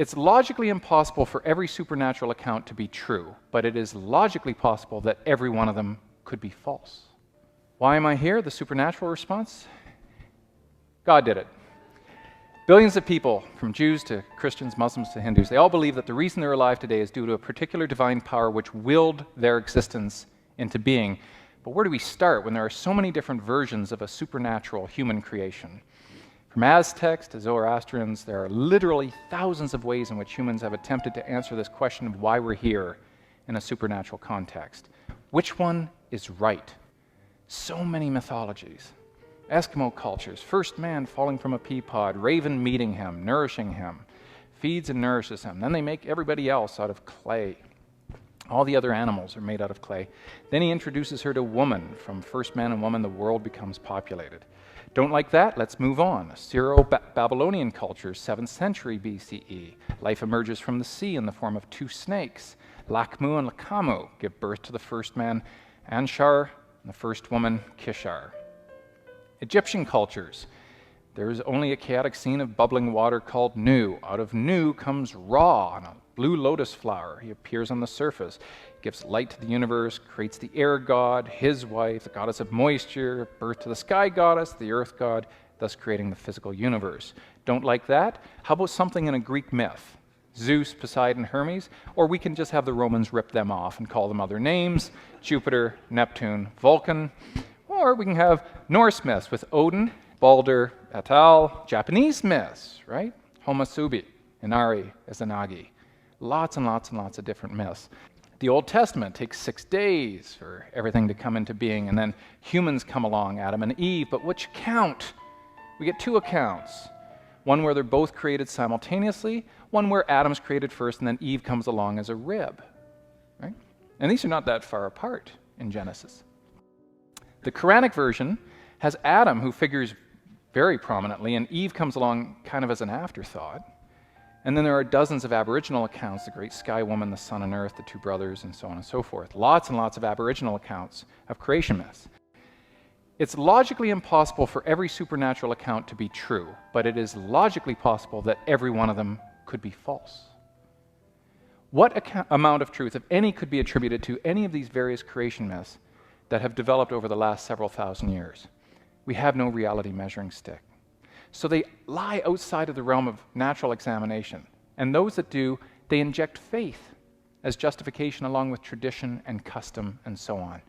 It's logically impossible for every supernatural account to be true, but it is logically possible that every one of them could be false. Why am I here? The supernatural response? God did it. Billions of people, from Jews to Christians, Muslims to Hindus, they all believe that the reason they're alive today is due to a particular divine power which willed their existence into being. But where do we start when there are so many different versions of a supernatural human creation? From Aztecs to Zoroastrians, there are literally thousands of ways in which humans have attempted to answer this question of why we're here in a supernatural context. Which one is right? So many mythologies. Eskimo cultures, first man falling from a pea pod, raven meeting him, nourishing him, feeds and nourishes him. Then they make everybody else out of clay. All the other animals are made out of clay. Then he introduces her to woman. From first man and woman, the world becomes populated. Don't like that? Let's move on. Syro-Babylonian culture, 7th century BCE. Life emerges from the sea in the form of two snakes. Lakmu and Lakamu give birth to the first man, Anshar, and the first woman, Kishar. Egyptian cultures. There is only a chaotic scene of bubbling water called Nu. Out of Nu comes Ra on a blue lotus flower. He appears on the surface, gives light to the universe, creates the air god, his wife, the goddess of moisture, birth to the sky goddess, the earth god, thus creating the physical universe. Don't like that? How about something in a Greek myth? Zeus, Poseidon, Hermes? Or we can just have the Romans rip them off and call them other names, Jupiter, Neptune, Vulcan. Or we can have Norse myths with Odin, Balder, Atal, Japanese myths, right? Homasubi, Inari, Izanagi. Lots and lots and lots of different myths. The Old Testament takes 6 days for everything to come into being, and then humans come along, Adam and Eve. But which account? We get two accounts. One where they're both created simultaneously, one where Adam's created first and then Eve comes along as a rib, right? And these are not that far apart in Genesis. The Quranic version has Adam, who figures very prominently, and Eve comes along kind of as an afterthought. And then there are dozens of Aboriginal accounts, the great sky woman, the sun and earth, the two brothers, and so on and so forth. Lots and lots of Aboriginal accounts of creation myths. It's logically impossible for every supernatural account to be true, but it is logically possible that every one of them could be false. What amount of truth, if any, could be attributed to any of these various creation myths that have developed over the last several thousand years? We have no reality measuring stick. So they lie outside of the realm of natural examination. And those that do, they inject faith as justification along with tradition and custom and so on.